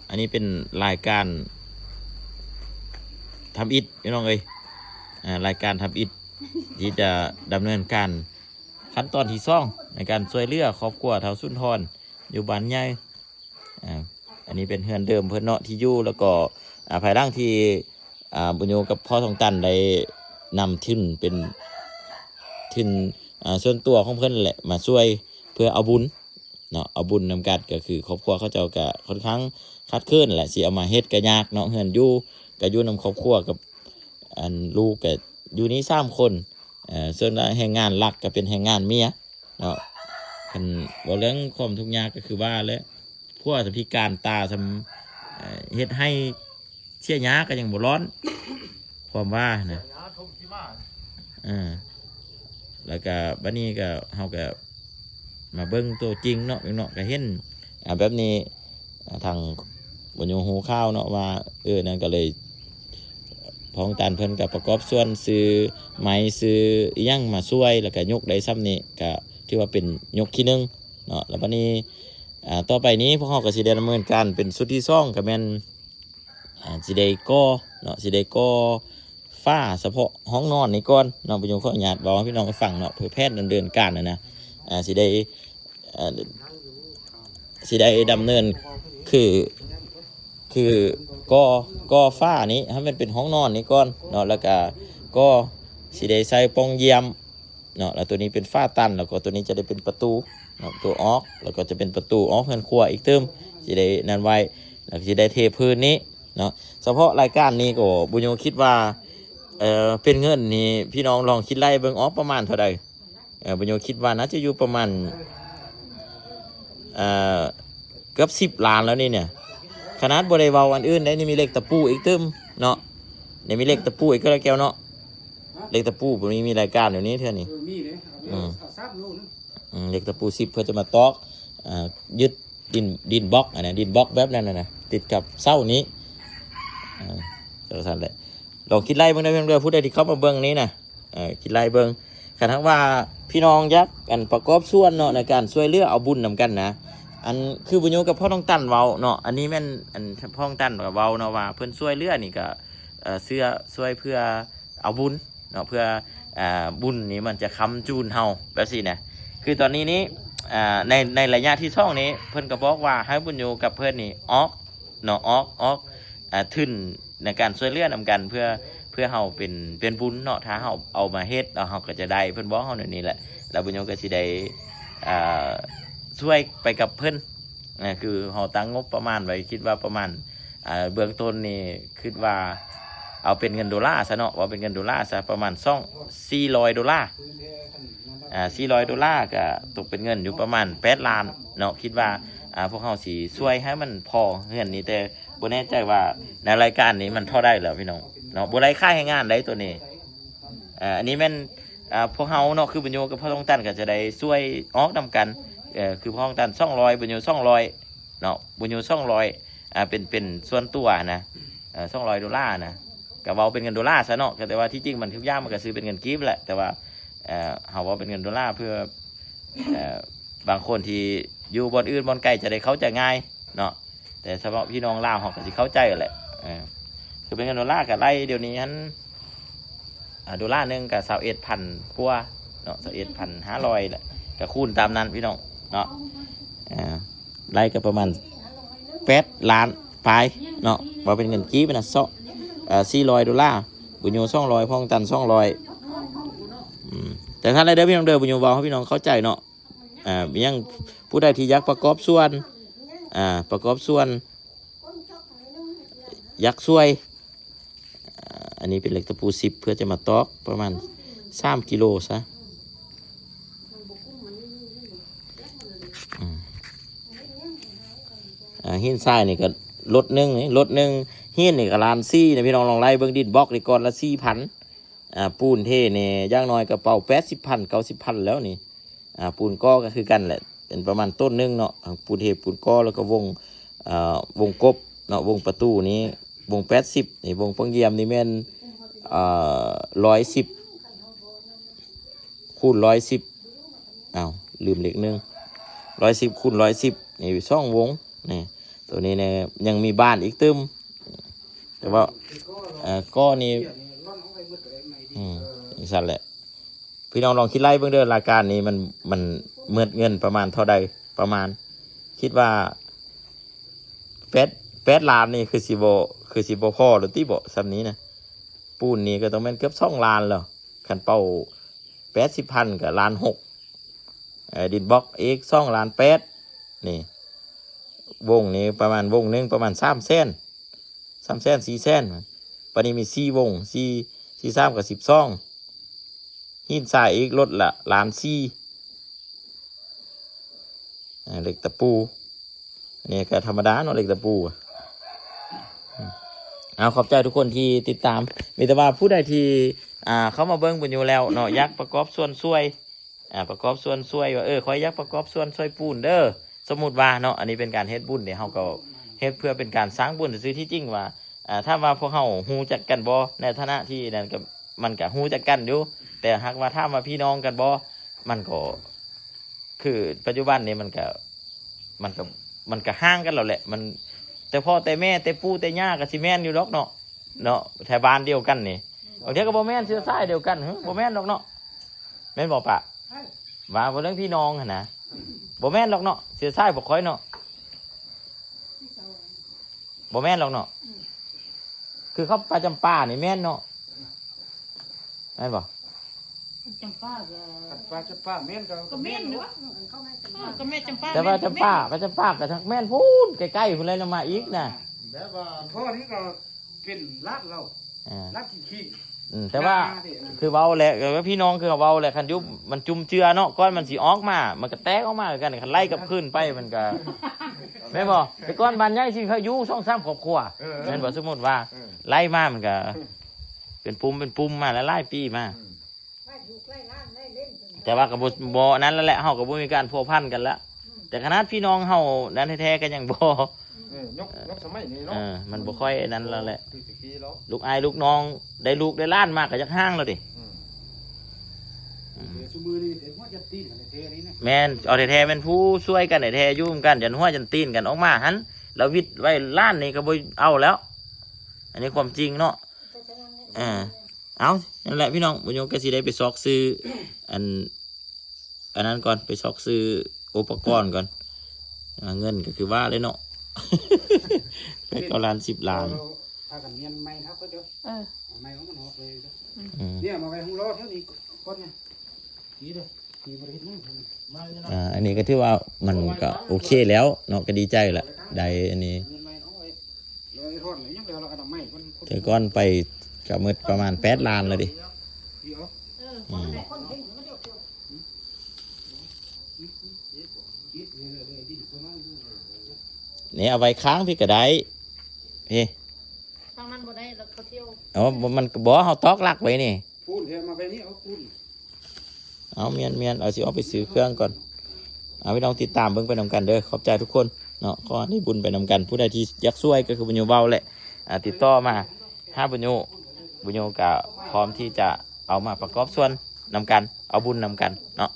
อันนี้เป็นรายการทำอิฐพี่น้องเอ้ยรายการทำอิฐที่จะดำเนินการขั้นตอนที่สองในการช่วยเหลือครอบครัวเฒ่าสุนทรอยู่บ้านใหญ่อันนี้เป็นเฮือนเดิมเพื่อนเนาะที่อยู่แล้วก็ภายหลังที่บุญโยกับพ่อทองตันได้นำทุนเป็นทุนส่วนตัวของเพื่อนแหละมาช่วยเพื่อเอาบุญเนาะเอาบุญนำกันก็คือครอบครัวเขาเจ้าก็ค่อนข้างคัดค้นแหละสิเอามาเฮ็ดก็ยากเนาะเฮือนอยู่ก็อยู่นำครอบครัวกับอันลูกก็อยู่นี้3 คนส่วนแรงงานหลักก็เป็นแรงงานเมียเนาะคันบ่เรื่องความทุกข์ยากก็คือว่าแล้วพวกพิการตาทำเฮ็ดให้เชี่ยหญ้าก็ยังบ่ร้อนความว่านะแล้วก็บัดนี้ก็เฮาก็มาเบิ่งตัวจริงเนาะก็เห็นแบบนี้ทางบุญโยหูข้าวเนาะว่านั่นก็เลยพ้องตันเพิ่นกับประกอบส่วนซื้อไม้ซื้ออีหยังมาช่วยแล้วก็ยกได้ซ้ำนี้ก็ที่ว่าเป็นยกที่1เนาะแล้วบัดนี้ต่อไปนี้พวกเราก็สิได้ดำเนินการเป็นสุดที่2ก็แม่นสิได้ก่อเนาะสิได้ก่อฝ้าเฉพาะห้องนอนนี่ก่อนเนาะบุญโยขออนุญาตบอกให้พี่น้องฟังเนาะเพื่อแพทย์ดำเนินการนะสิได้ดำเนินคือก่อฝ้านี้ให้มันเป็นห้องนอนนี้ก่อนเนาะแล้วก็สิได้ใส่ปองเยี่ยมเนาะแล้วตัวนี้เป็นฝ้าตันแล้วก็ตัวนี้จะได้เป็นประตูเนาะตัวออกแล้วก็จะเป็นประตูออกเฮือนครัวอีกเติมสิได้นั่นไว้แล้วสิได้เทพื้นนี้เนาะเฉพาะรายการนี้ก็บุญโยคิดว่าเป็นเงินนี่พี่น้องลองคิดไล่เบิ่งออกประมาณเท่าใดบุญโยคิดว่าน่าจะอยู่ประมาณเกือบ10 ล้านแล้วนี่เนี่ยขนาดบริวารอันอื่นได้นี่มีเหล็กตะปูอีกตึมเนาะเนี่ยมีเหล็กตะปูอีกก็แล้วแก้วเนาะเหล็กตะปูผมมีรายการเดี๋ยวนี้เท่านี้เหล็กตะปู10เพื่อจะมาตอกยึดดินบล็อกดินบล็อกแบบนั้นนะติดกับเสานี้จะสั่นแหละลองคิดไล่เบิ่งได้เพียงเดียวพูดได้ที่เขามาเบิ่งนี้นะคิดไล่เบิ่งขณะว่าพี่น้องยักษ์กันประกอบส่วนเนาะในการช่วยเหลือเอาบุญนำกันนะอันคือบุญโยกับพ่อต้องตั้นเว้าเนาะอันนี้แม่นอันพ่อต้องตั้นกับเว้าเนาะว่าเพิ่นช่วยเหลือนี่ก็เสื้อช่วยเพื่อเอาบุญเนาะเพื่อบุญนี้มันจะค้ำจูนเฮาแบบสินะคือตอนนี้ในระยะที่2นี้เพิ่นก็บอกว่าให้บุญโยกับเพิ่นนี่ออกเนาะออกทุนในการช่วยเหลือนำกันเพื่อเฮาเป็นบุญเนาะถ้าเฮาเอามาเฮ็ดเฮาก็จะได้เพิ่นบอกเฮาในนี้แหละแล้วบุญโยก็สิได้ช่วยไปกับเพิ่นคือเฮาตั้งงบประมาณไว้คิดว่าประมาณเบื้องต้นนี่คิดว่าเอาเป็นเงินดอลลาร์ซะเนาะว่าเป็นเงินดอลลาร์ซะประมาณ$400$400ก็ตกเป็นเงินอยู่ประมาณ8 ล้านเนาะคิดว่าพวกเฮาสิช่วยให้มันพอเงินนี้แต่บ่แน่ใจว่าในรายการนี้มันเท่าได้แล้วพี่น้องเนาะบ่ได้ค่าให้งานได้ตัวนี้อันนี้แม่นพวกเฮาเนาะคือบุญโยกับพ่อต้องตันก็จะได้ช่วยออกนำกันคือพ่อต้องตัน200บุญโย200เนาะบุญโย200เป็นส่วนตัวนะ$200นะก็เว้าเป็นเงินดอลลาร์ซะเนาะแต่ว่าที่จริงมันทุกอย่างมันก็ซื้อเป็นเงินกีบแหละแต่ว่าเฮาว่าเป็นเงินดอลลาร์เพื่อบางคนที่อยู่บ่อนอื่นบ่อนไกลจะได้เข้าใจง่ายเนาะแต่เฉพาะพี่น้องลาวเฮาก็สิเข้าใจแหละคือเป็นเงินดอลลาร์ก็ไล่เดี๋ยวนี้ฮั่นดอลลาร์นึงก็21,000กว่าเนาะ21,500แหละก็คูณตามนั้นพี่น้องเนาะไล่ก็ประมาณ8 ล้านปลายเนาะว่าเป็นเงินกีบนะ$400บุญโย200พ่องตัน200แต่ถ้าอะไรเด้อพี่น้องเด้อบุญโยบอกให้พี่น้องเข้าใจเนาะยังผู้ใดที่อยากประกอบส่วนยักษ์ช่วยอันนี้เป็นเหล็กตะปู10เพื่อจะมาตอกประมาณ3 กิโลซะหินทรายนี่ก็รถหนึ่งหินนี่ก็ล้านซี่นะพี่น้องลองไล่เบื้องดินบล็อกนี่ก่อนละ4,000ปูนเทนี่ย่างน้อยกระเป๋า80,000 90,000แล้วนี่ปูนก้อก็คือกันแหละเป็นประมาณต้นนึงเนาะปูนเทปูนก้อแล้วก็วงกบเนาะวงประตูนี้วง80นี่วงปังเยี่ยมนี่แม่น110คูณ110ลืมเลข110คูณ110นี่2 วง นี่ตัวนี้เนี่ยยังมีบ้านอีกตึมแต่ว่าก็นี่อีสันแหละพี่น้องลองคิดไล่เบื้องเดินรายการนี้มันเมื่อเงินประมาณเท่าใดประมาณคิดว่า8 ล้านนี่คือสิบพ่อหรือที่บ่ซ้ำนี้นะปูนนี่ก็ต้องเป็นเกือบ2 ล้านแล้วขันเป้า80,000กับ1,600,000ดินบล็อกอีก2,800,000นี่วงนี้ประมาณวงนึงประมาณ3 แสน4 แสนปานนี้มี4 วง4 3กับ12หินทรายอีกลดละ1,400,000เหล็กตะปูนี่ก็ธรรมดาเนาะเหล็กตะปูเอาขอบใจทุกคนที่ติดตามมีแต่ว่าผู้ใดที่เขามาเบิ้งบุญอยู่แล้วเนาะยักษ์ประกอบส่วนช่วยประกอบส่วนช่วยว่าคอยยักษ์ประกอบส่วนช่วยปูนเด้อสมมุติว่าเนาะอันนี้เป็นการเฮ็ดบุญเนี่ยเฮาก็เฮ็ดเพื่อเป็นการสร้างบุญซื้อที่จริงว่าถ้าว่าพวกเฮาฮู้จักกันบ่ในฐานะที่นั่นก็มันก็ฮู้จักกันอยู่แต่หากว่าถ้ามาพี่น้องกันบ่มันก็คือปัจจุบันนี้มันก็ห่างกันแล้วแหละมันแต่พ่อแต่แม่แต่ปู่แต่ย่าก็สิแม่นอยู่ดอกเนาะแถวบ้านเดียวกันนี่บางทีก็บ่แม่นเชื้อสายเดียวกันบ่แม่นดอกเนาะแม่นบ่ปะว่าบ่เรื่องพี่น้องหั่นนะบ่แม่นดอกเนาะเชื้อสายบ่ค่อยเนาะบ่แม่นดอกเนาะคือเขาปลาจำปานี่แม่นเนาะแม่นบ่จำป้าจำป้าแม่นก็แม่นเนาะก็แม่จำป้าแต่ว่าจำปาก็ทั้งแม่นพูนใกล้ๆพุ่นเลยลงมาอีกนะแบบว่าพ่อนี่ก็เป็นลาดเราลาดขี้แต่ว่าคือเว้าแหละก็พี่น้องคือเว้าแหละคันยุบมันจุ่มเจือเนาะก้อนมันสิออกมามันก็แตกออกมากันคันไล่กับขึ้นไปมันก็แม่นบ่แต่ก้อนบานใหญ่สิเขาอยู่2-3ครอบครัวแม่นบ่สมมุติว่าไล่มามันก็เป็นปุ่มมาแล้วไล่ปีมาแต่ว่ากับบ่นั้นแล้วแหละเฮาก็บ่มีการพัวพันกันแล้วแต่ขนาดพี่น้องเฮานั้นแท้ๆก็ยังบ่ยกสมัยนี้เนาะมันบ่ค่อยนั้นแล้วแหละลูกอายลูกน้องได้ลูกได้ล้านมากก็จักห้างแล้วดิแม่นเอาแท้ๆเป็นผู้ช่วยกันแท้ๆอยู่กันยันหัวยันตีนกันออกมาหันแล้ววิทย์ไว้ล้านนี่ก็บ่เอาแล้วอันนี้ความจริงเนาะเอานั่นแหละพี่น้องบุญยงก็สิได้ไปซอกซื้ออันนั้นก่อนไปซอกซื้ออุปกรณ์ก่อนเงินก็คือว่าเลยเนาะไปก็ล้าน10 ล้านถ้ากันเนียนไม่ครับก็เดี๋ยวไม่ของมันออกเลยเนี่ยมาไปห้องรอเท่านี้คนเนี่ยนี่เลยมีบริษัทนี่อันนี้ก็ถือว่ามันก็โอเคแล้วเนาะก็ดีใจแหละได้อันนี้เธอก้อนไปก็มืดประมาณ8 ล้านเลยดินี่เอาไว้ค้างพี่ก็ได้พี่ทางนั้นบ่ได้แล้วเขาเที่ยวมันบ่เฮาตอกลักไว้นี่พูนเทมาไปนี่เอาพูนเอาเมียนเอาสิเอาไปซื้อเครื่องก่อนเอาพี่น้องติดตามเบิ่งไปนำกันเด้อขอบใจทุกคนเนาะขอให้บุญไปนำกันผู้ใดที่อยากช่วยก็คือบุญโยเว้าแหละติดต่อมาถ้าบุญโยก็พร้อมที่จะเอามาประกอบส่วนนำกันเอาบุญนำกันเนาะ